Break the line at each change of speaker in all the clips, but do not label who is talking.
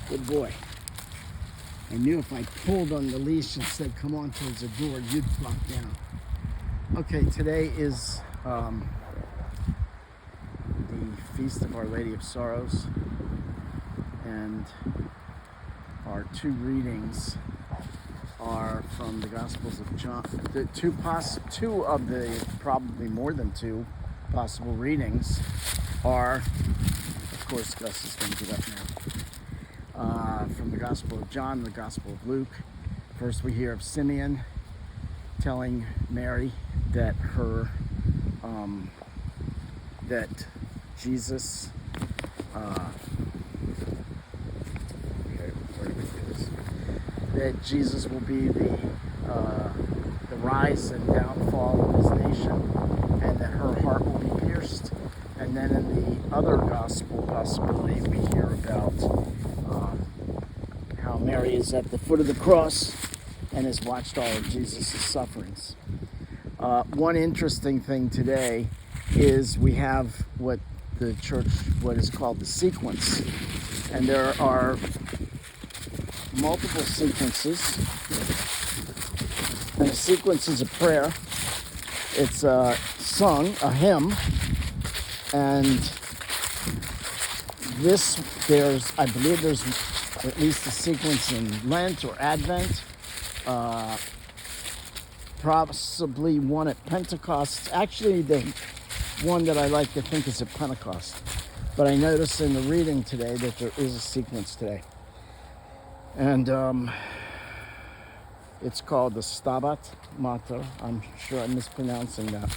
Good boy. I knew if I pulled on the leash and said, come on towards the door, you'd flop down. Okay, today is the Feast of Our Lady of Sorrows, and our two readings are from the Gospels of John. The two of the, probably more than two possible readings are, of course, Gus is going to get up now, from the Gospel of John and the Gospel of Luke. First we hear of Simeon telling Mary that that Jesus that Jesus will be the rise and downfall of his nation, and that her heart will be pierced. And then in the other gospel possibility, we hear about how Mary is at the foot of the cross and has watched all of Jesus' sufferings. One interesting thing today is we have what the church, what is called the sequence. And there are multiple sequences. And a sequence is a prayer. It's sung, a hymn. And this, I believe there's at least a sequence in Lent or Advent. Possibly one at Pentecost. Actually, the one that I like to think is at Pentecost. But I noticed in the reading today that there is a sequence today. And it's called the Stabat Mater. I'm sure I'm mispronouncing that.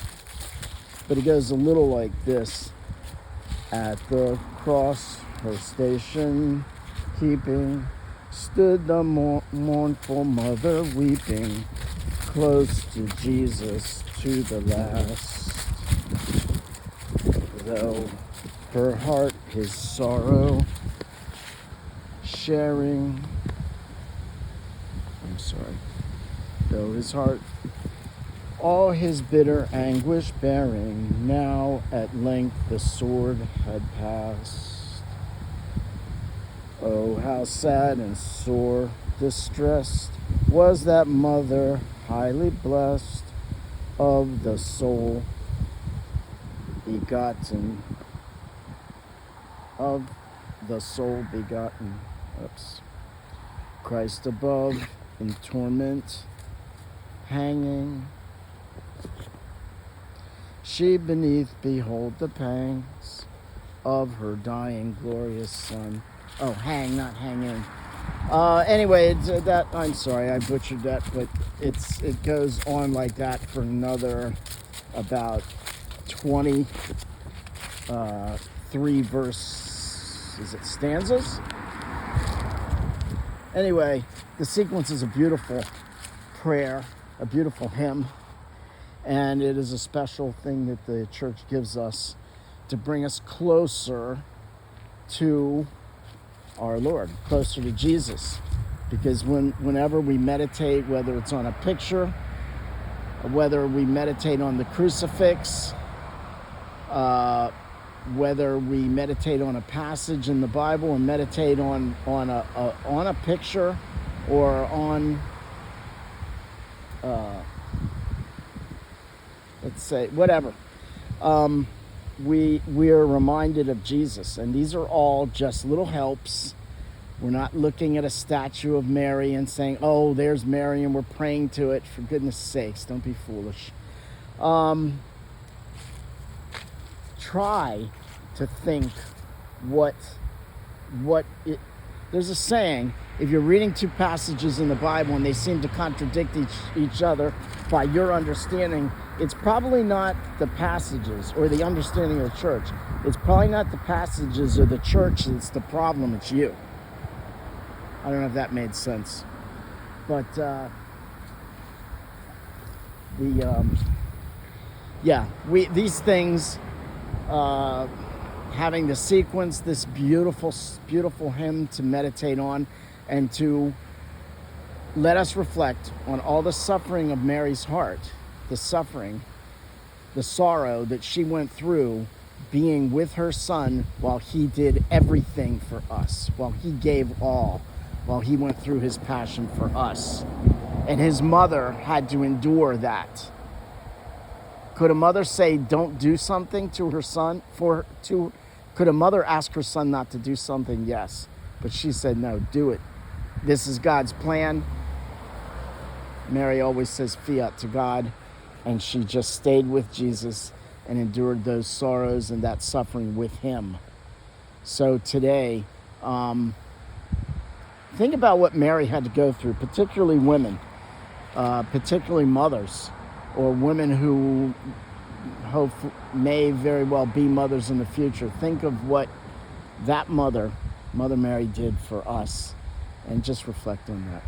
But it goes a little like this. At the cross, her station keeping, stood the mournful mother weeping, close to Jesus to the last. Though her heart his sorrow sharing, though his heart all his bitter anguish bearing, now at length the sword had passed. Oh, how sad and sore distressed was that mother, highly blessed, of the soul begotten, Christ above in torment hanging, she beneath behold the pangs of her dying glorious son. Oh, hang, not hanging. Anyway, I'm sorry, I butchered that, but it goes on like that for another about 23 stanzas. Anyway, the sequence is a beautiful prayer, a beautiful hymn, and it is a special thing that the church gives us to bring us closer to our Lord, closer to Jesus. Because whenever we meditate, whether it's on a picture, whether we meditate on the crucifix, whether we meditate on a passage in the Bible and meditate on a picture, or on let's say whatever, we are reminded of Jesus. And these are all just little helps. We're not looking at a statue of Mary and saying, oh, there's Mary, and we're praying to it. For goodness sakes, don't be foolish. Try to think there's a saying, if you're reading two passages in the Bible and they seem to contradict each other by your understanding, it's probably not the passages or the understanding of the church. It's probably not the passages or the church that's the problem, it's you. I don't know if that made sense. But these things, having the sequence, this beautiful hymn to meditate on, and to let us reflect on all the suffering of Mary's heart, the sorrow that she went through being with her son while he did everything for us, while he gave all, while he went through his passion for us. And his mother had to endure that. Could a mother say, don't do something to her son? Could a mother ask her son not to do something? Yes. But she said, no, do it. This is God's plan. Mary always says fiat to God. And she just stayed with Jesus and endured those sorrows and that suffering with him. So today, think about what Mary had to go through, particularly women, particularly mothers, or women who may very well be mothers in the future. Think of what that Mother Mary, did for us, and just reflect on that.